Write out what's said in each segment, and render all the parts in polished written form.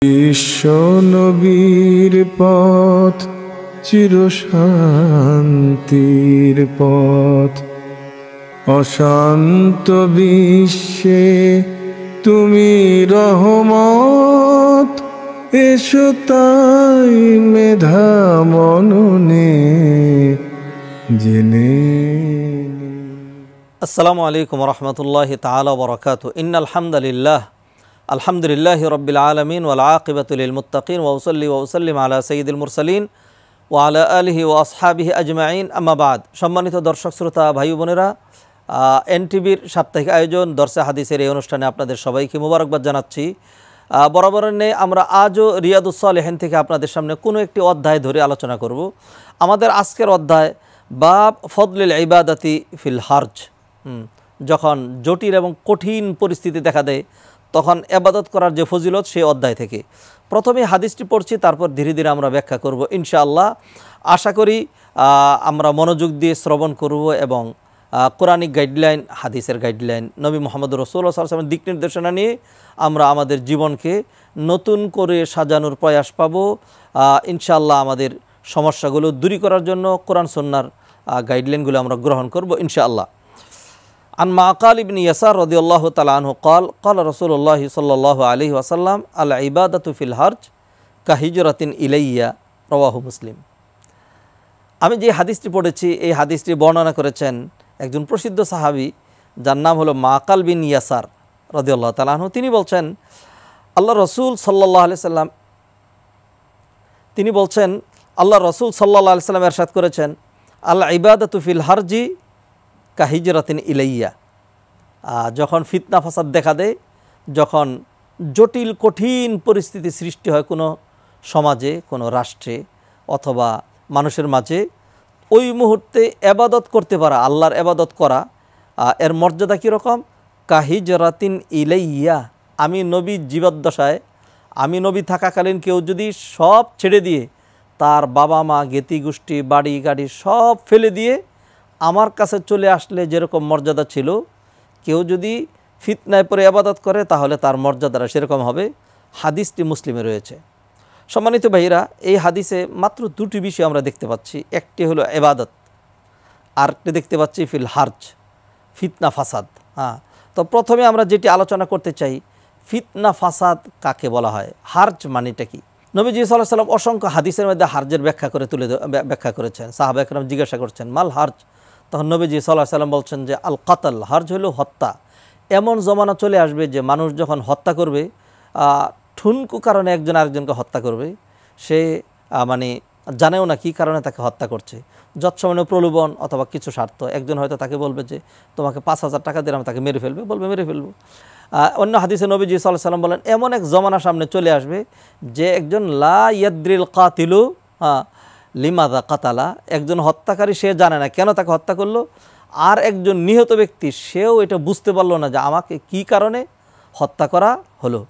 বিশ্ব নবীর পথ চিরশান্তির পথ, অশান্ত বিশ্বে তুমি রহমত। এসো তাই মেধা মননে জেনে। আসসালামু আলাইকুম রহমতুল্লাহি তাআলা ওয়া বারাকাতুহু। ইন্নাল হামদুলিল্লাহ আলহামদুলিল্লাহি রাব্বিল আলামিন ওয়াল আকিবাতু লিল মুত্তাকিন ওয়া উসাল্লি ওয়া উসাল্লিম আলা সাইয়্যিদিল মুরসালিন ওয়া আলা আলিহি ওয়া আসহাবিহি আজমাইন, আম্মা বাদ। সম্মানিত দর্শক শ্রোতা ভাই বোনেরা, এনটিভির সাপ্তাহিক আয়োজন দরসে হাদিসের এই অনুষ্ঠানে আপনাদের সবাইকে মোবারকবাদ জানাচ্ছি। বরাবরের নেই আমরা আজও রিয়াদুস সালেহিন থেকে আপনাদের সামনে কোনো একটি অধ্যায় ধরে আলোচনা করব। আমাদের আজকের অধ্যায় বাব ফদলিল ইবাদাতি ফিল হারজ। যখন জটিল এবং কঠিন পরিস্থিতি দেখা দেয় তখন ইবাদত করার যে ফজিলত, সেই অধ্যায় থেকে প্রথমে হাদিসটি পড়ছি, তারপর ধীরে ধীরে আমরা ব্যাখ্যা করব ইনশাআল্লাহ। আশা করি আমরা মনোযোগ দিয়ে শ্রবণ করব এবং কোরআনিক গাইডলাইন, হাদিসের গাইডলাইন, নবী মুহাম্মদ রাসূলুল্লাহ সাল্লাল্লাহু আলাইহি ওয়াসাল্লামের দিক নির্দেশনা নিয়ে আমরা আমাদের জীবনকে নতুন করে সাজানোর প্রয়াস পাবো ইনশাআল্লাহ। আমাদের সমস্যাগুলো দূর করার জন্য কোরআন সুন্নাহর গাইডলাইনগুলো আমরা গ্রহণ করব ইনশাআল্লাহ। আন মাকাল ইবনে ইয়াসার রাদিয়াল্লাহু তাআলা আনহু قال قال رسول الله صلى الله عليه وسلم العبادة في الحرج كهجرة إلي رواه মুসলিম। আমি যে হাদিসটি পড়েছি এই হাদিসটি বর্ণনা করেছেন একজন প্রসিদ্ধ সাহাবী, যার নাম হলো মাকাল বিন ইয়াসার রাদিয়াল্লাহু তাআলা আনহু। তিনি বলছেন আল্লাহ রসুল সাল্লাল্লাহু আলাইহি সাল্লাম তিনি বলছেন আল্লাহ রসুল সাল্লাল্লাহু আলাইহি সাল্লাম ইরশাদ করেছেন, আল ইবাদাতু ফিল হারজি কাহিজরাতিন ইলাইয়া। যখন ফিতনা ফাসাদ দেখা দেয়, যখন জটিল কঠিন পরিস্থিতি সৃষ্টি হয় কোনো সমাজে, কোনো রাষ্ট্রে অথবা মানুষের মাঝে, ওই মুহূর্তে এবাদত করতে পারা, আল্লাহর এবাদত করা, এর মর্যাদা কীরকম? কাহিজরাতিন ইলাইয়া। আমি নবী জীবদ্দশায়, আমি নবী থাকাকালীন কেউ যদি সব ছেড়ে দিয়ে, তার বাবা মা জ্ঞাতি গোষ্ঠী বাড়ি গাড়ি সব ফেলে দিয়ে আমার কাছে চলে আসলে যেরকম মর্যাদা ছিল, কেউ যদি ফিতনায় পড়ে ইবাদত করে তাহলে তার মর্যাদাটা সেরকম হবে। হাদিসটি মুসলিমে রয়েছে। সম্মানিত ভাইরা, এই হাদিসে মাত্র দুটি বিষয় আমরা দেখতে পাচ্ছি। একটি হলো ইবাদত, আর একটি দেখতে পাচ্ছি ফিল হারজ, ফিতনা ফাসাদ। তো প্রথমে আমরা যেটি আলোচনা করতে চাই, ফিতনা ফাসাদ কাকে বলা হয়, হারজ মানেটা কি? নবীজি সাল্লাল্লাহু আলাইহি ওয়াসাল্লাম অসংখ্য হাদিসের মধ্যে হারজের ব্যাখ্যা করেছেন। সাহাবা একরাম জিজ্ঞাসা করছেন মাল হারজ, তখন নবীজি সাল্লাল্লাহু আলাইহি ওয়াসাল্লাম বলছেন যে আল কাতল, হারজ হলো হত্যা। এমন জমানা চলে আসবে যে মানুষ যখন হত্যা করবে, ঠুনকু কারণে একজন আরেকজনকে হত্যা করবে, সে মানে জানেও না কী কারণে তাকে হত্যা করছে, যৎসামান্য প্রলোভন অথবা কিছু স্বার্থ। একজন হয়তো তাকে বলবে যে তোমাকে 5,000 টাকা দিলাম, তাকে মেরে ফেলবে, বলবে মেরে ফেলবো। অন্য হাদিসে নবীজি সাল্লাল্লাহু আলাইহি ওয়াসাল্লাম বলেন এমন এক জমানা সামনে চলে আসবে যে একজন লা ইয়াদ্রিল কাতিলু লিমাযা কাতালা, একজন হত্যাকারী সে জানে না কেন তাকে হত্যা করলো, আর একজন নিহত ব্যক্তি সেও এটা বুঝতে পারলো না যে আমাকে কি কারণে হত্যা করা হলো।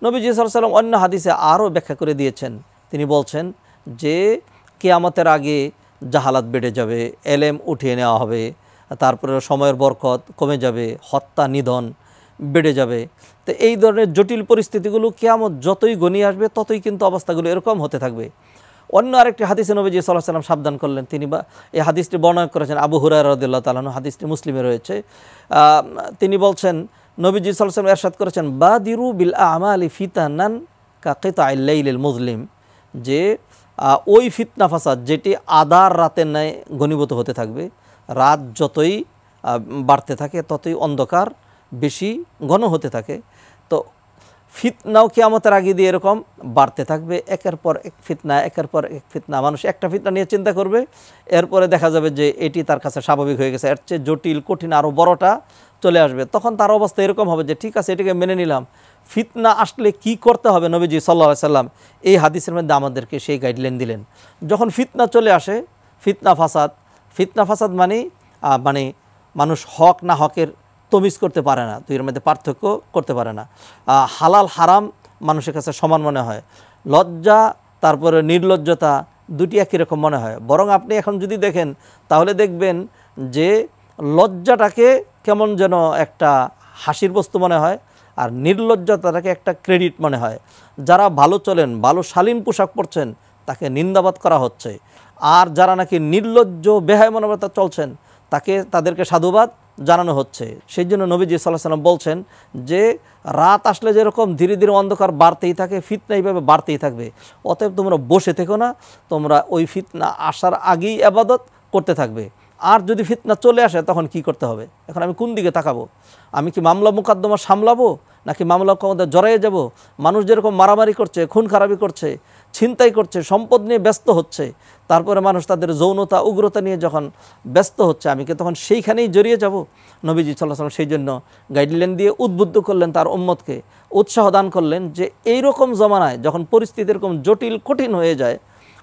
নবীজি সাল্লাল্লাহু আলাইহি ওয়াসাল্লাম অন্য হাদিসে আরও ব্যাখ্যা করে দিয়েছেন। তিনি বলছেন যে কিয়ামতের আগে জাহালাত বেড়ে যাবে, এলেম উঠিয়ে নেওয়া হবে, তারপরে সময়ের বরকত কমে যাবে, হত্যা নিধন বেড়ে যাবে। তো এই ধরনের জটিল পরিস্থিতিগুলো কিয়ামত যতই ঘনিয়ে আসবে ততই কিন্তু অবস্থাগুলো এরকম হতে থাকবে। অন্য আরেকটি হাদিসে নবীজি সাল্লাল্লাহু আলাইহি ওয়াসাল্লাম সাবধান করলেন। তিনি এই হাদিসটি বর্ণনা করেছেন আবু হুরায়রা রাদিয়াল্লাহু তাআলা আনহু, হাদিসটি মুসলিমে রয়েছে। তিনি বলছেন নবীজি সাল্লাল্লাহু আলাইহি ওয়াসাল্লাম ইরশাদ করেছেন বাদিরু বিল আমালি ফিতানান কা কিতাইল লাইলিল মুজলিম, যে ওই ফিতনা ফাসাদ যেটি আধার রাতের ন্যায় ঘনীভূত হতে থাকবে। রাত যতই বাড়তে থাকে ততই অন্ধকার বেশি ঘন হতে থাকে। তো ফিতনাও কিয়ামতের আগে দিয়ে এরকম বাড়তে থাকবে, একের পর এক ফিতনা, একের পর এক ফিতনা। মানুষ একটা ফিতনা নিয়ে চিন্তা করবে, এরপরে দেখা যাবে যে এটি তার কাছে স্বাভাবিক হয়ে গেছে, এর চেয়ে জটিল কঠিন আরও বড়টা চলে আসবে। তখন তার অবস্থা এরকম হবে যে ঠিক আছে এটাকে মেনে নিলাম। ফিতনা আসলে কি করতে হবে, নবীজি সাল্লাল্লাহু আলাইহি সাল্লাম এই হাদিসের মধ্যে আমাদেরকে সেই গাইডলাইন দিলেন। যখন ফিতনা চলে আসে, ফিতনা ফাসাদ মানে মানুষ হক না হকের তমিজ করতে পারে না, দুইয়ের মধ্যে পার্থক্য করতে পারে না। হালাল হারাম মানুষের কাছে সমান মনে হয়, লজ্জা তারপরে নির্লজ্জতা দুটি একই রকম মনে হয়। বরং আপনি এখন যদি দেখেন তাহলে দেখবেন যে লজ্জাটাকে কেমন যেন একটা হাসির বস্তু মনে হয়, আর নির্লজ্জতাটাকে একটা ক্রেডিট মনে হয়। যারা ভালো চলেন, ভালো শালীন পোশাক পরছেন, তাকে নিন্দাবাদ করা হচ্ছে। আর যারা নাকি নির্লজ্জ বেহায় মনোবতা চলছেন, তাদেরকে সাধুবাদ জানানো হচ্ছে। সেই জন্য নবীজি সাল্লাল্লাহু আলাইহি ওয়াসাল্লাম বলছেন যে রাত আসলে যেরকম ধীরে ধীরে অন্ধকার বাড়তেই থাকে, ফিতনা এইভাবে বাড়তেই থাকবে। অতএব তোমরা বসে থেকো না, তোমরা ওই ফিতনা আসার আগেই ইবাদত করতে থাকবে। আর যদি ফিতনা চলে আসে তখন কি করতে হবে? এখন আমি কোন দিকে তাকাবো? আমি কি মামলা মুকদ্দমা সামলাবো, নাকি মামলা মধ্যে জড়াইয়ে যাব? মানুষ যেরকম মারামারি করছে, খুন খারাপি করছে, ছিনতাই করছে, সম্পদ নিয়ে ব্যস্ত হচ্ছে, তারপরে মানুষ তাদের যৌনতা উগ্রতা নিয়ে যখন ব্যস্ত হচ্ছে, আমি কি তখন সেইখানেই জড়িয়ে যাব? নবীজি সাল্লাল্লাহু আলাইহি ওয়াসাল্লাম সেই জন্য গাইডলাইন দিয়ে উদ্বুদ্ধ করলেন, তার উম্মতকে উৎসাহ দান করলেন যে এইরকম জমানায় যখন পরিস্থিতি এরকম জটিল কঠিন হয়ে যায়,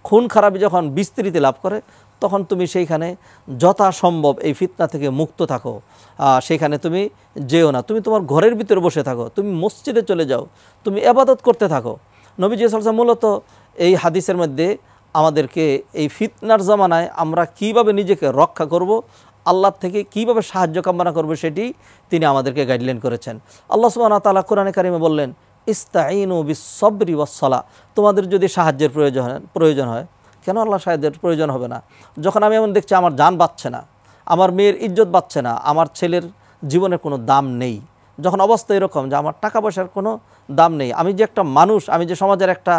খুন খারাপি যখন বিস্তৃতি লাভ করে, তখন তুমি সেইখানে যথাসম্ভব এই ফিতনা থেকে মুক্ত থাকো। সেখানে তুমি যেও না, তুমি তোমার ঘরের ভিতরে বসে থাকো, তুমি মসজিদে চলে যাও, তুমি ইবাদত করতে থাকো। নবীজি সাল্লাল্লাহু আলাইহি ওয়াসাল্লাম মূলত এই হাদিসের মধ্যে আমাদেরকে এই ফিতনার জামানায় আমরা কিভাবে নিজেকে রক্ষা করব, আল্লাহর থেকে কিভাবে সাহায্য কামনা করব, সেটি তিনি আমাদেরকে গাইডলাইন করেছেন। আল্লাহ সুবহানাহু ওয়া তাআলা কোরআনে কারিমে বললেন, ইস্তাঈনু বিস-সাবরি ওয়াস-সালাহ। তোমাদের যদি সাহায্যের প্রয়োজন হয়, কেন আল্লাহ সাহায্যের প্রয়োজন হবে না? যখন আমি এমন দেখছি আমার জান বাঁচছে না, আমার মেয়ের ইজ্জত বাঁচছে না, আমার ছেলের জীবনের কোনো দাম নেই, যখন অবস্থা এরকম যে আমার টাকা পয়সার কোনো দাম নেই, আমি যে একটা মানুষ, আমি যে সমাজের একটা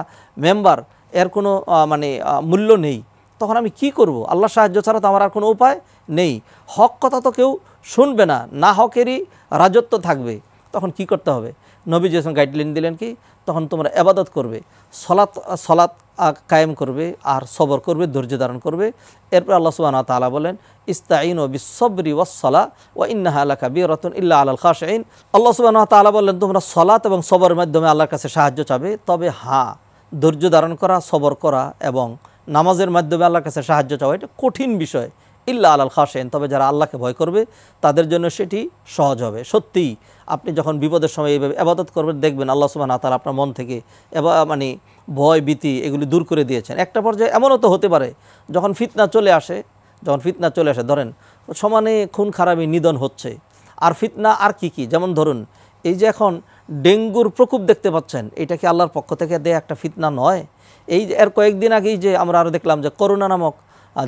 মেম্বার, এর কোনো মূল্য নেই, তখন আমি কি করব? আল্লাহ সাহায্য ছাড়া তো আমার আর কোনো উপায় নেই। হক কথা তো কেউ শুনবে না, না হকেরই রাজত্ব থাকবে। তখন কি করতে হবে? নবী যখন গাইডলাইন দিলেন কি, তখন তোমরা ইবাদত করবে, সলাত কায়েম করবে, আর সবর করবে, ধৈর্য ধারণ করবে। এরপর আল্লাহ সুবহানাহু ওয়া তাআলা বলেন, ইস্তাঈনু বিস-সাবরি ওয়াস-সালাহ ওয়া ইন্নাহা লাকাবীরাতুন ইল্লা আলাল খাশিঈন। আল্লাহ সুবহানাহু ওয়া তাআলা বললেন, তোমরা সলাত এবং সবরের মাধ্যমে আল্লাহর কাছে সাহায্য চাবে, তবে হ্যাঁ, ধৈর্য ধারণ করা, সবর করা এবং নামাজের মাধ্যমে আল্লাহর কাছে সাহায্য চাওয়া এটা কঠিন বিষয়। ইল্লা আলাল খাশিঈন, তবে যারা আল্লাহকে ভয় করবে তাদের জন্য সেটি সহজ হবে। সত্যিই আপনি যখন বিপদের সময় এইভাবে ইবাদত করবেন, দেখবেন আল্লাহ সুবহানাহু ওয়া তাআলা আপনার মন থেকে ভয় ভীতি এগুলি দূর করে দিয়েছেন। একটা পর্যায়ে এমনও তো হতে পারে যখন ফিতনা চলে আসে, ধরেন সমানে খুন খারাপি নিধন হচ্ছে, আর ফিতনা আর কি, যেমন ধরুন এই যে এখন ডেঙ্গুর প্রকোপ দেখতে পাচ্ছেন, এটা কি আল্লাহর পক্ষ থেকে দেয়া একটা ফিতনা নয়? এর কয়েকদিন আগেই যে আমরা আরও দেখলাম যে করোনা নামক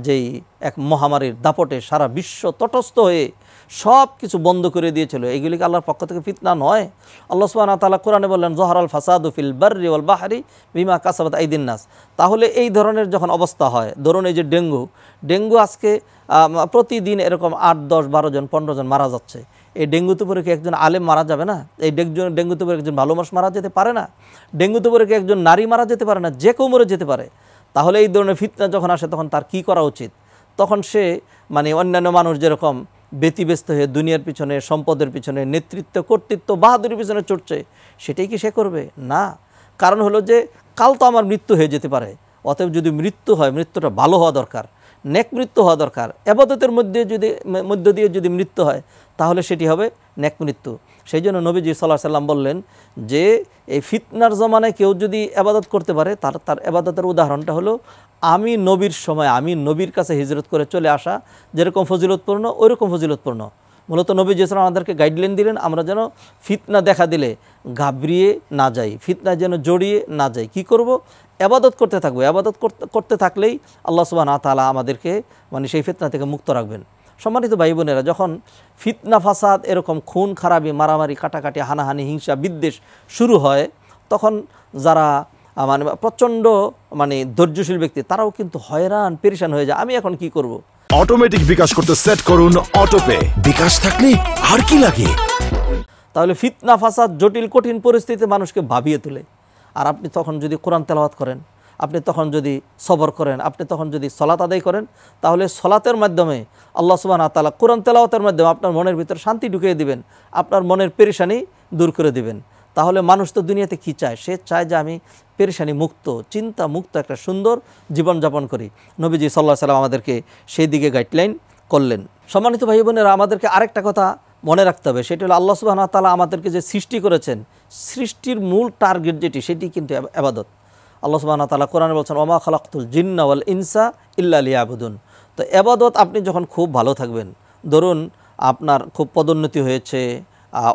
যেই এক মহামারীর দাপটে সারা বিশ্ব তটস্থ হয়ে সব কিছু বন্ধ করে দিয়েছিল, এইগুলি কি আল্লাহর পক্ষ থেকে ফিতনা নয়? আল্লাহ সুবহানাহু ওয়া তাআলা কোরআনে বললেন, যহরাল ফাসাদু ফিল বাররি ওয়াল বাহরি বিমা কাসাবাত আইদিন নাস। তাহলে এই ধরনের যখন অবস্থা হয়, ধরুন এই যে ডেঙ্গু আজকে প্রতিদিন এরকম 8, 10, 12 জন 15 জন মারা যাচ্ছে, এই ডেঙ্গুতে পরে কি একজন আলেম মারা যাবে না? এই ডেঙ্গুতে পরে একজন ভালো মানুষ মারা যেতে পারে না? ডেঙ্গুতে পরে কি একজন নারী মারা যেতে পারে না? যে কেউ মরে যেতে পারে। তাহলে এই ধরনের ফিতনা যখন আসে, তখন তার কি করা উচিত? তখন সে অন্যান্য মানুষ যেরকম ব্যতিব্যস্ত হয়ে দুনিয়ার পিছনে, সম্পদের পিছনে, নেতৃত্ব, কর্তৃত্ব, বাহাদুরির পিছনে ছুটছে, সেটাই কি সে করবে? না। কারণ হলো যে কাল তো আমার মৃত্যু হয়ে যেতে পারে। অতএব যদি মৃত্যু হয়, মৃত্যুটা ভালো হওয়া দরকার, নেক মৃত্যু হওয়া দরকার। ইবাদতের মধ্য দিয়ে যদি মৃত্যু হয়, তাহলে সেটি হবে নেক মৃত্যু। সেই জন্য নবীজি সাল্লাল্লাহু আলাইহি ওয়াসাল্লাম বললেন যে এই ফিতনার জমানায় কেউ যদি ইবাদত করতে পারে, তার ইবাদতের উদাহরণটা হলো আমি নবীর সময়, আমি নবীর কাছে হিজরত করে চলে আসা যেরকম ফজিলতপূর্ণ, ওইরকম ফজিলতপূর্ণ। মূলত নবীজি সাল্লাল্লাহু আলাইহি ওয়াসাল্লাম আমাদেরকে গাইডলাইন দিলেন, আমরা যেন ফিতনা দেখা দিলে ঘাবড়িয়ে না যাই, ফিতনা যেন জড়িয়ে না যাই। কি করব? ইবাদত করতে থাকবো। ইবাদত করতে থাকলেই আল্লাহ সুবহানাহু ওয়া তাআলা আমাদেরকে সেই ফিতনা থেকে মুক্ত রাখবেন। সম্মানিত ভাই বোনেরা, যখন ফিতনা ফাসাদ, এরকম খুন খারাপি, মারামারি, কাটাকাটি, হানাহানি, হিংসা, বিদ্বেষ শুরু হয়, তখন যারা প্রচণ্ড ধৈর্যশীল ব্যক্তি, তারাও কিন্তু হয়রান পেরেশান হয়ে যায়, আমি এখন কি করব? অটোমেটিক বিকাশ করতে সেট করুন অটোপে। বিকাশ থাকলে আর কি লাগে? তাহলে ফিতনা ফাসাদ, জটিল কঠিন পরিস্থিতিতে মানুষকে ভাবিয়ে তোলে। আর আপনি তখন যদি কোরআন তেলাওয়াত করেন, আপনি তখন যদি সবর করেন, আপনি তখন যদি সলাত আদায় করেন, তাহলে সলাতের মাধ্যমে আল্লাহ সুবহানাহু ওয়া তাআলা কোরআন তেলাওয়াতের মাধ্যমে আপনার মনের ভিতরে শান্তি ঢুকিয়ে দিবেন, আপনার মনের পেরেশানি দূর করে দিবেন। তাহলে মানুষ তো দুনিয়াতে কি চায়? সে চায় যে আমি পেরেশানি মুক্ত, চিন্তা মুক্ত একটা সুন্দর জীবনযাপন করি। নবীজি সাল্লাল্লাহু আলাইহি ওয়াসাল্লাম আমাদেরকে সেই দিকে গাইডলাইন করলেন। সম্মানিত ভাই বোনেরা, আমাদেরকে আরেকটা কথা মনে রাখতে হবে, সেটি হলো আল্লাহ সুবহানাহু ওয়া তাআলা আমাদেরকে যে সৃষ্টি করেছেন, সৃষ্টির মূল টার্গেট যেটি, সেটি কিন্তু ইবাদত। আল্লাহ সুবহানাহু ওয়া তাআলা কোরআনে বলছেন, ওমা খালাকতুল জিন্না ওয়াল ইনসা ইল্লা লিয়াবুদুন। তো ইবাদত আপনি যখন খুব ভালো থাকবেন, ধরুন আপনার খুব পদোন্নতি হয়েছে,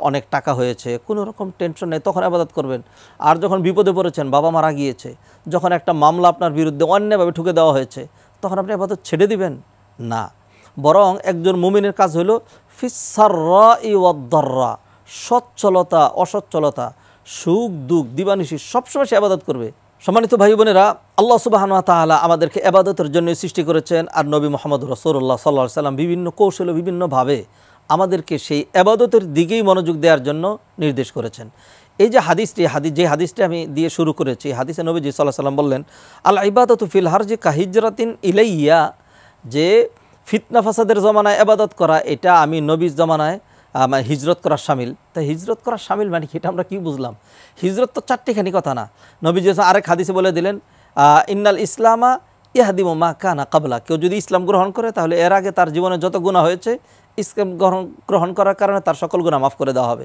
অনেক টাকা হয়েছে, কোনো রকম টেনশন নেই, তখন ইবাদত করবেন। আর যখন বিপদে পড়েছেন, বাবা মারা গিয়েছে, যখন একটা মামলা আপনার বিরুদ্ধে অন্যায়ভাবে ঠুকে দেওয়া হয়েছে, তখন আপনি ইবাদত ছেড়ে দিবেন না। বরং একজন মুমিনের কাজ হলো ফিসসাররাই ওয়াদ-দাররা, সচ্ছলতা অসচ্ছলতা, সুখ দুঃখ দিবানিশি সবসময় সে ইবাদত করবে। সম্মানিত ভাই বোনেরা, আল্লাহ সুবহানাহু ওয়া তাআলা আমাদেরকে ইবাদতের জন্য সৃষ্টি করেছেন, আর নবী মুহাম্মদ রাসূলুল্লাহ সাল্লাল্লাহু আলাইহি সাল্লাম বিভিন্ন কৌশলে বিভিন্নভাবে আমাদেরকে সেই ইবাদতের দিকেই মনোযোগ দেওয়ার জন্য নির্দেশ করেছেন। এই যে যে হাদিসটি আমি দিয়ে শুরু করেছি, হাদিসে নবীজি সাল্লাল্লাহু আলাইহি সাল্লাম বললেন, আল ইবাদাতু ফিল হারজি কাহিজরাতিন ইলাইয়া, যে ফিতনা ফাসাদের জমানায় ইবাদত করা, এটা আমি নবীর জমানায় হিজরত করার শামিল। তাই হিজরত করার শামিল মানে কি, এটা আমরা কি বুঝলাম? হিজরত তো চারটিখানি কথা না। নবীজি আরেক হাদিসে বলে দিলেন, ইন্নাল ইসলামা ইয়াহদিমু মা কানা কাবলা, কেউ যদি ইসলাম গ্রহণ করে তাহলে এর আগে তার জীবনে যত গুনাহ হয়েছে ইসলাম গ্রহণ করার কারণে তার সকল গুনাহ মাফ করে দেওয়া হবে।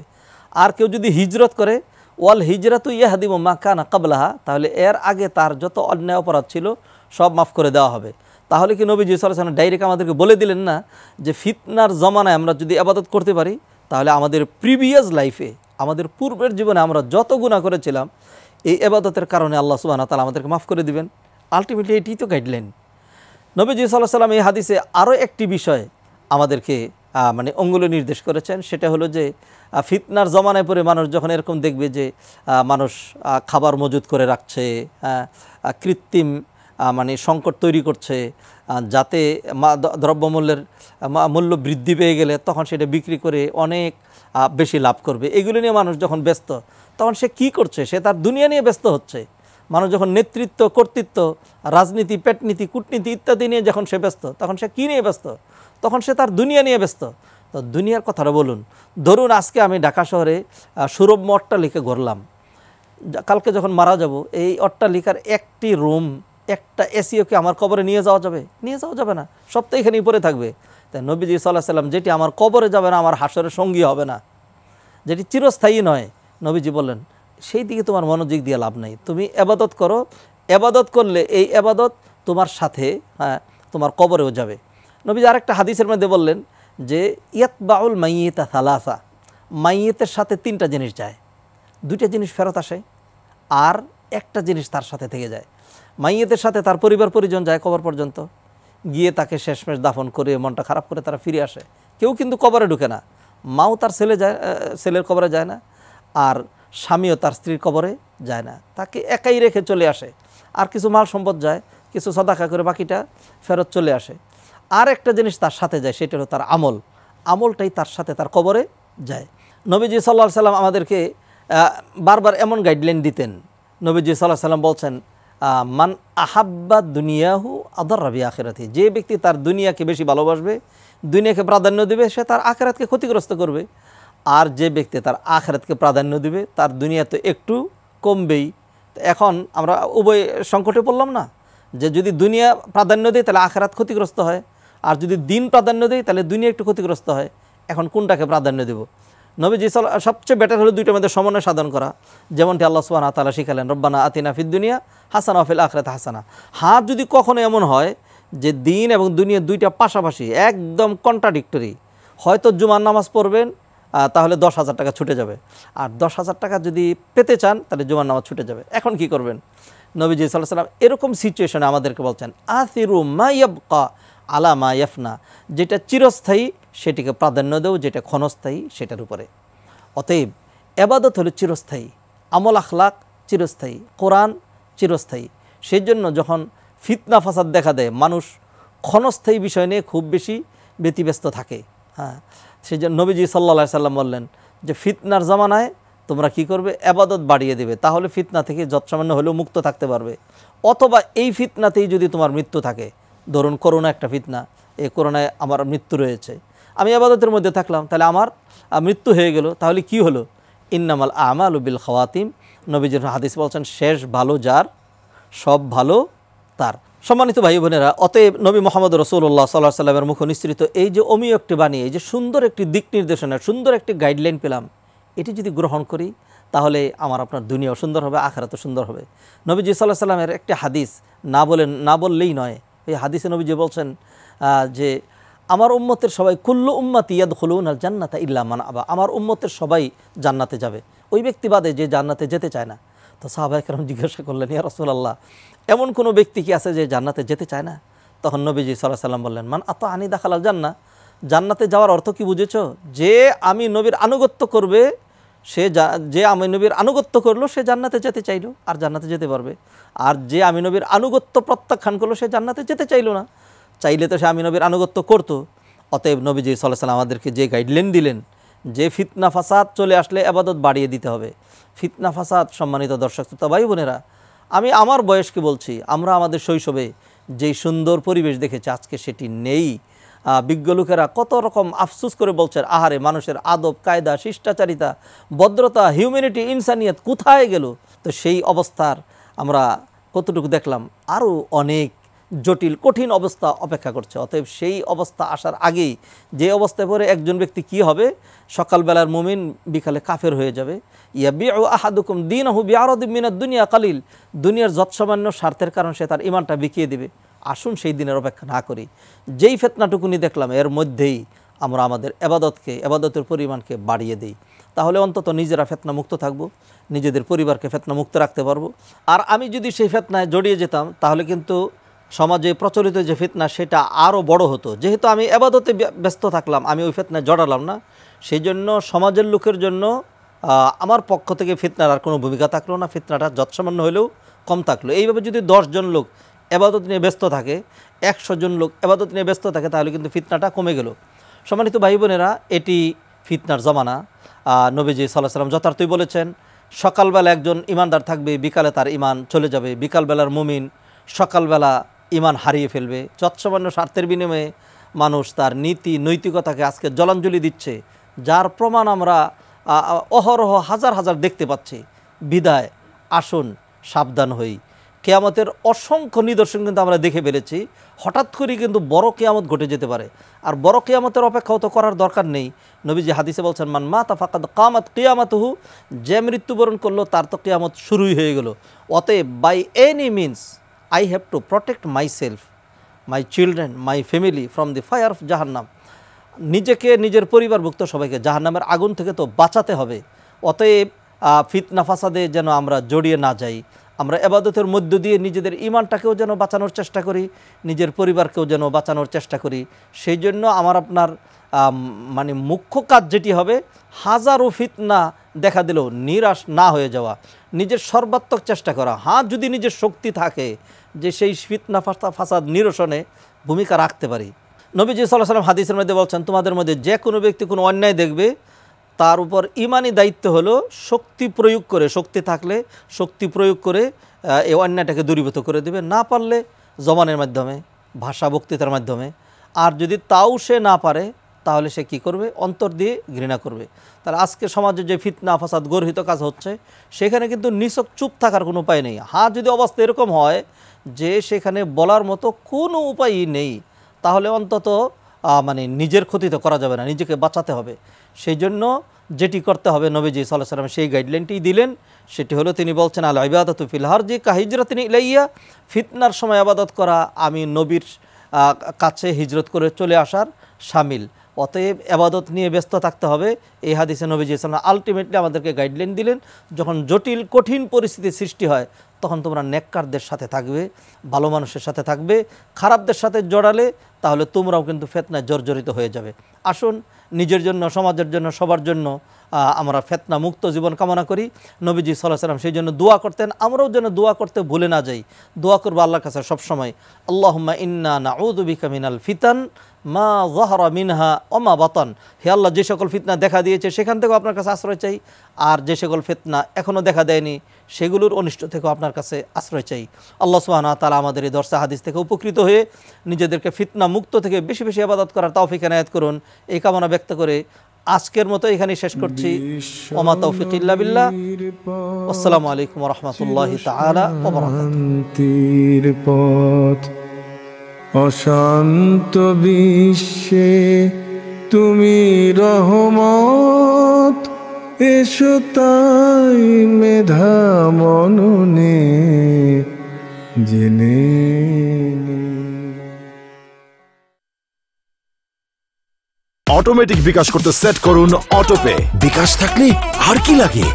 আর কেউ যদি হিজরত করে, ওয়াল হিজরাতু ইয়াহদিমু মা কানা কাবলাহা, তাহলে এর আগে তার যত অন্যায় অপরাধ ছিল সব মাফ করে দেওয়া হবে। তাহলে কি নবীজি সাল্লাল্লাহু আলাইহি ওয়াসাল্লাম ডাইরেক্ট আমাদেরকে বলে দিলেন না যে ফিতনার জমানায় আমরা যদি ইবাদত করতে পারি তাহলে আমাদের প্রিভিয়াস লাইফে, আমাদের পূর্বের জীবনে আমরা যত গুনাহ করেছিলাম এই ইবাদতের কারণে আল্লাহ সুবহানাহু ওয়া তাআলা আমাদেরকে মাফ করে দিবেন? আলটিমেটলি এটিই তো গাইডলাইন। নবীজি সাল্লাল্লাহু আলাইহি ওয়াসাল্লাম এই হাদিসে আরও একটি বিষয় আমাদেরকে অঙ্গুলি নির্দেশ করেছেন, সেটা হলো যে ফিতনার জমানায় পরে মানুষ যখন এরকম দেখবে যে মানুষ খাবার মজুত করে রাখছে, কৃত্রিম সংকট তৈরি করছে, যাতে দ্রব্যমূল্যের মূল্য বৃদ্ধি পেয়ে গেলে তখন সেটা বিক্রি করে অনেক বেশি লাভ করবে, এগুলো নিয়ে মানুষ যখন ব্যস্ত, তখন সে কি করছে? সে তার দুনিয়া নিয়ে ব্যস্ত হচ্ছে। মানুষ যখন নেতৃত্ব, কর্তৃত্ব, রাজনীতি, পেটনীতি, কূটনীতি ইত্যাদি নিয়ে যখন সে ব্যস্ত, তখন সে কী নিয়ে ব্যস্ত? তখন সে তার দুনিয়া নিয়ে ব্যস্ত। তো দুনিয়ার কথাটা বলুন। ধরুন আজকে আমি ঢাকা শহরে সুরম্য অট্টালিকা গড়লাম, কালকে যখন মারা যাব এই অট্টালিকার একটি রুম, একটা এসিও কি আমার কবরে নিয়ে যাওয়া যাবে? নিয়ে যাওয়া যাবে না, সব তো এখানেই পড়ে থাকবে। তাই নবীজি সাল্লাল্লাহু আলাইহি ওয়াসাল্লাম যেটি আমার কবরে যাবে না, আমার হাসরের সঙ্গী হবে না, যেটি চিরস্থায়ী নয়, নবীজি বললেন সেই দিকে তোমার মনোযোগ দিয়ে লাভ নাই। তুমি ইবাদত করো, ইবাদত করলে এই ইবাদত তোমার সাথে তোমার কবরেও যাবে। নবীজি আরেকটা হাদিসের মধ্যে বললেন যে ইয়াতবাউল মাইয়িতা সালাসা, মাইয়িতের সাথে তিনটা জিনিস যায়, দুইটা জিনিস ফেরত আসে আর একটা জিনিস তার সাথে থেকে যায়। মাইয়িতের সাথে তার পরিবার পরিজন যায় কবর পর্যন্ত, গিয়ে তাকে শেষমেশ দাফন করে মনটা খারাপ করে তারা ফিরে আসে। কেউ কিন্তু কবরে ঢুকে না, মাও তার ছেলের কবরে যায় না, আর স্বামীও তার স্ত্রীর কবরে যায় না, তাকে একাই রেখে চলে আসে। আর কিছু মাল সম্পদ যায়, কিছু সদাকা করে বাকিটা ফেরত চলে আসে। আর একটা জিনিস তার সাথে যায়, সেটা হলো তার আমলটাই তার সাথে তার কবরে যায়। নবীজি সাল্লাল্লাহু আলাইহি ওয়াসাল্লাম আমাদেরকে বারবার এমন গাইডলাইন দিতেন। নবীজি সাল্লাল্লাহু আলাইহি ওয়াসাল্লাম বলছেন, মান আহাব্বা দুনিয়াহু আদাররা বি আখিরাতি, যে ব্যক্তি তার দুনিয়াকে বেশি ভালোবাসবে, দুনিয়াকে প্রাধান্য দিবে, সে তার আখিরাতকে ক্ষতিগ্রস্ত করবে। আর যে ব্যক্তি তার আখিরাতকে প্রাধান্য দিবে, তার দুনিয়া তো একটু কমবেই। এখন আমরা উভয় সংকটে পড়লাম না, যে যদি দুনিয়া প্রাধান্য দেয় তাহলে আখিরাত ক্ষতিগ্রস্ত হয়, আর যদি দিন প্রাধান্য দেয় তাহলে দুনিয়া একটু ক্ষতিগ্রস্ত হয়। এখন কোনটাকে প্রাধান্য দেব? নবীজি সবচেয়ে বেটার হলো দুইটার মধ্যে সমন্বয় সাধন করা, যেমনটি আল্লাহ সুবহানাহু ওয়া তাআলা শিখালেন, রব্বানা আতিনা ফিদ দুনিয়া হাসানা ওয়া ফিল আখিরাতি হাসানা। হাত যদি কখনো এমন হয় যে দিন এবং দুনিয়া দুইটা পাশাপাশি একদম কন্ট্রাডিক্টরি, হয়তো জুমার নামাজ পড়বেন তাহলে 10,000 টাকা ছুটে যাবে, আর 10,000 টাকা যদি পেতে চান তাহলে জুমার নামাজ ছুটে যাবে। এখন কি করবেন? নবীজি সাল্লাল্লাহু আলাইহি ওয়াসাল্লাম এরকম সিচুয়েশনে আমাদেরকে বলছেন, আথিরু মা ইয়াবকা আলা মা ইয়াফনা, যেটা চিরস্থায়ী সেটিকে প্রাধান্য দেও, যেটা ক্ষণস্থায়ী সেটার উপরে। অতএব ইবাদত হলো চিরস্থায়ী, আমল আখলাক চিরস্থায়ী, কোরআন চিরস্থায়ী। সেই জন্য যখন ফিতনা ফাসাদ দেখা দেয়, মানুষ ক্ষণস্থায়ী বিষয় নিয়ে খুব বেশি ব্যতিব্যস্ত থাকে। সেই জন্য নবীজি সাল্লাল্লাহু আলাইহি ওয়াসাল্লাম বললেন যে ফিতনার জামানায় তোমরা কি করবে? ইবাদত বাড়িয়ে দেবে, তাহলে ফিতনা থেকে যৎসামান্য হলেও মুক্ত থাকতে পারবে। অথবা এই ফিতনাতেই যদি তোমার মৃত্যু থাকে, ধরুন করোনা একটা ফিতনা, এই করোনায় আমার মৃত্যু রয়েছে, আমি ইবাদতের মধ্যে থাকলাম, তাহলে আমার মৃত্যু হয়ে গেল, তাহলে কি হলো? ইন্নামাল আমালু বিল খাওয়াতিম, নবীজির হাদিস বলছেন শেষ ভালো যার, সব ভালো তার। সম্মানিত ভাই বোনেরা, অতএব নবী মুহাম্মদ রাসূলুল্লাহ সাল্লাল্লাহু আলাইহি ওয়াসাল্লামের মুখ নিঃসৃত এই যে অমীয় একটি বাণী, এই যে সুন্দর একটি দিক নির্দেশনা, সুন্দর একটি গাইডলাইন পেলাম, এটি যদি গ্রহণ করি তাহলে আমার আপনার দুনিয়াও সুন্দর হবে, আখিরাতও সুন্দর হবে। নবীজি সাল্লাল্লাহু আলাইহি ওয়াসাল্লামের একটি হাদিস না বললেই নয়। এই হাদিসে নবীজি বলছেন যে আমার উম্মতের সবাই কুল্লু উম্মতি ইয়াদখুলুনাল জান্নাতা ইল্লা মান আবা, আমার উম্মতের সবাই জান্নাতে যাবে, ওই ব্যক্তি বাদে যে জান্নাতে যেতে চায় না। তো সাহাবায়ে কেরাম জিজ্ঞাসা করলেন, ইয়া রাসূলুল্লাহ, এমন কোনো ব্যক্তি কি আছে যে জান্নাতে যেতে চায় না? তখন নবীজি সাল্লাল্লাহু আলাইহি সাল্লাম বললেন, মান আতাআনি দাখালাল জান্নাহ। জান্নাতে যাওয়ার অর্থ কি বুঝেছো? যে আমি নবীর আনুগত্য করবে, যে আমি নবীর আনুগত্য করলো সে জান্নাতে যেতে চাইলো আর জান্নাতে যেতে পারবে। আর যে আমি নবীর আনুগত্য প্রত্যাখ্যান করলো সে জান্নাতে যেতে চাইলো না। চাইলে তো সে আমি নবীর আনুগত্য করতো। অতএব নবীজি সাল্লাল্লাহু আলাইহি সাল্লাম আমাদেরকে যে গাইডলাইন দিলেন যে ফিতনা ফাসাদ চলে আসলে ইবাদত বাড়িয়ে দিতে হবে। ফিতনা ফাসাদ, সম্মানিত দর্শক শ্রোতা ভাই বোনেরা, আমি আমার বয়সকে বলছি, আমরা আমাদের শৈশবে যেই সুন্দর পরিবেশ দেখেছি আজকে সেটি নেই। বিজ্ঞ লোকেরা কত রকম আফসোস করে বলছেন, আহারে মানুষের আদব কায়দা, শিষ্টাচারিতা, ভদ্রতা, হিউম্যানিটি, ইনসানিয়ত কোথায় গেল? তো সেই অবস্থার আমরা কতটুকু দেখলাম, আরও অনেক জটিল কঠিন অবস্থা অপেক্ষা করছে। অতএব সেই অবস্থা আসার আগেই যে অবস্থায় পরে একজন ব্যক্তি কি হবে, সকালবেলার মুমিন বিকালে কাফের হয়ে যাবে। ইয়াবিউ আহাদুকুম দীনাহু বিআরাদিম মিনাদ দুনিয়া কালিল, দুনিয়ার যৎসামান্য স্বার্থের কারণে সে তার ঈমানটা বিকিয়ে দেবে। আসুন সেই দিনের অপেক্ষা না করি। যেই ফিতনাটুকুনি দেখলাম এর মধ্যেই আমরা আমাদের এবাদতের পরিমাণকে বাড়িয়ে দিই, তাহলে অন্তত নিজেরা ফিতনা মুক্ত থাকবো, নিজেদের পরিবারকে ফিতনা মুক্ত রাখতে পারবো। আর আমি যদি সেই ফিতনায় জড়িয়ে যেতাম তাহলে কিন্তু সমাজে প্রচলিত যে ফিতনা সেটা আরও বড় হতো। যেহেতু আমি এবাদতে ব্যস্ত থাকলাম, আমি ওই ফিতনায় জড়ালাম না, সেই জন্য সমাজের লোকের জন্য আমার পক্ষ থেকে ফিতনার আর কোনো ভূমিকা থাকলো না, ফিতনাটা যৎসামান্য হলেও কম থাকলো। এইভাবে যদি 10 জন লোক এবাদত নিয়ে ব্যস্ত থাকে, 100 জন লোক এবাদত নিয়ে ব্যস্ত থাকে, তাহলে কিন্তু ফিতনাটা কমে গেল। সম্মানিত ভাই বোনেরা, এটি ফিতনার জমানা। নবীজি সাল্লাল্লাহু আলাইহি সাল্লাম যথার্থই বলেছেন, সকালবেলা একজন ইমানদার থাকবে, বিকালে তার ইমান চলে যাবে। বিকালবেলার মুমিন সকালবেলা ইমান হারিয়ে ফেলবে। যৎসামান্য স্বার্থের বিনিময়ে মানুষ তার নীতি নৈতিকতাকে আজকে জলাঞ্জলি দিচ্ছে, যার প্রমাণ আমরা অহরহ হাজার হাজার দেখতে পাচ্ছি। বিদায় আসুন সাবধান হই। কিয়ামতের অসংখ্য নিদর্শন কিন্তু আমরা দেখে ফেলেছি। হঠাৎ করেই কিন্তু বড় কিয়ামত ঘটে যেতে পারে, আর বড় কিয়ামতের অপেক্ষাও তো করার দরকার নেই। নবীজি হাদিসে বলছেন, মান মাতা ফাকাদ কামাত কিয়ামাতুহু, যে মৃত্যুবরণ করলো তার তো কিয়ামত শুরুই হয়ে গেল। অতএব by any means I have to protect myself, my children, my family from the fire of জাহান্নাম। নিজেকে, নিজের পরিবারভুক্ত সবাইকে জাহান্নামের আগুন থেকে তো বাঁচাতে হবে। অতএব ফিতনা ফাসাদে যেন আমরা জড়িয়ে না যাই। আমরা ইবাদতের মধ্য দিয়ে নিজেদের ঈমানটাকেও যেন বাঁচানোর চেষ্টা করি, নিজের পরিবারকেও যেন বাঁচানোর চেষ্টা করি। সেই জন্য আমার আপনার মানে মুখ্য কাজ যেটি হবে, হাজারো ফিতনা দেখা দিলেও নিরাশ না হয়ে যাওয়া, নিজের সর্বাত্মক চেষ্টা করা। হ্যাঁ, যদি নিজের শক্তি থাকে যে সেই ফিতনা ফাসাদ নিরসনে ভূমিকা রাখতে পারি। নবীজি সাল্লাল্লাহু আলাইহি ওয়াসাল্লাম হাদিসের মধ্যে বলছেন, তোমাদের মধ্যে যে কোনো ব্যক্তি কোনো অন্যায় দেখবে, তার উপর ইমানি দায়িত্ব হলো শক্তি প্রয়োগ করে, শক্তি থাকলে শক্তি প্রয়োগ করে এই অন্যায়টাকে দূরীভূত করে দেবে, না পারলে জবানের মাধ্যমে, ভাষা বক্তৃতার মাধ্যমে। আর যদি তাও সে না পারে তাহলে সে কি করবে? অন্তর দিয়ে ঘৃণা করবে। তাহলে আজকে সমাজে যে ফিতনা ফাসাদ গর্হিত কাজ হচ্ছে, সেখানে কিন্তু নিছক চুপ থাকার কোনো উপায় নেই। হ্যাঁ, যদি অবস্থা এরকম হয় যে সেখানে বলার মতো কোনো উপায়ই নেই, তাহলে অন্তত মানে নিজের ক্ষতি তো করা যাবে না, নিজেকে বাঁচাতে হবে। সেই জন্য যেটি করতে হবে, নবীজি সাল্লাল্লাহু আলাইহি ওয়াসাল্লাম সেই গাইডলাইনটি দিলেন। সেটি হলো, তিনি বলছেন, আল ইবাদাতু ফিল হারজি কা হিজরাতিন ইলাইয়া, ফিতনার সময় ইবাদত করা আমি নবীর কাছে হিজরত করে চলে আসার শামিল। অতএব ইবাদত নিয়ে ব্যস্ত থাকতে হবে। এই হাদিসে নবীজি সাল্লাল্লাহু আলাইহি ওয়াসাল্লাম আলটিমেটলি আমাদেরকে গাইডলাইন দিলেন, যখন জটিল কঠিন পরিস্থিতির সৃষ্টি হয় তখন তোমরা নেককারদের সাথে থাকবে, ভালো মানুষের সাথে থাকবে। খারাপদের সাথে জড়ালে তাহলে তোমরাও কিন্তু ফিতনায় জর্জরিত হয়ে যাবে। আসুন নিজের জন্য, সমাজের জন্য, সবার জন্য আমরা ফিতনা মুক্ত জীবন কামনা করি। নবীজি সাল্লাল্লাহু আলাইহি ওয়াসাল্লাম সেই জন্য দোয়া করতেন, আমরাও যেন দোয়া করতে ভুলে না যাই। দোয়া করবো আল্লাহর কাছে সবসময়, আল্লাহুম্মা ইন্না নাউযু বিকা মিনাল ফিতান মা যাহরা মিনহা ওয়া মা বাতান। হে আল্লাহ, যে সকল ফিতনা দেখা দিয়েছে সেখান থেকেও আপনার কাছে আশ্রয় চাই, আর যে সকল ফিতনা এখনও দেখা দেয়নি সেগুলোর অনিষ্ট থেকেও আপনার কাছে আশ্রয় চাই। আল্লাহ সুবহানাহু ওয়া তাআলা আমাদের এই দর্স হাদিস থেকে উপকৃত হয়ে নিজেদের ফিতনা মুক্ত থেকে বেশি বেশি ইবাদত করার তৌফিক এনায়েত করুন, এই কামনা ব্যক্ত করে আজকের মতো এখানেই শেষ করছি। ওমা তৌফিক ইল্লা বিল্লাহ। আসসালামু আলাইকুম ওয়া রাহমাতুল্লাহি তাআলা ওয়া বারাকাতুহু। অশান্ত বিশ্বে তুমি রহমত, এসো তাই মেধা মননে জেনে অটোমেটিক বিকাশ করতে সেট করুন অটোপে। বিকাশ থাকলে আর কি লাগে।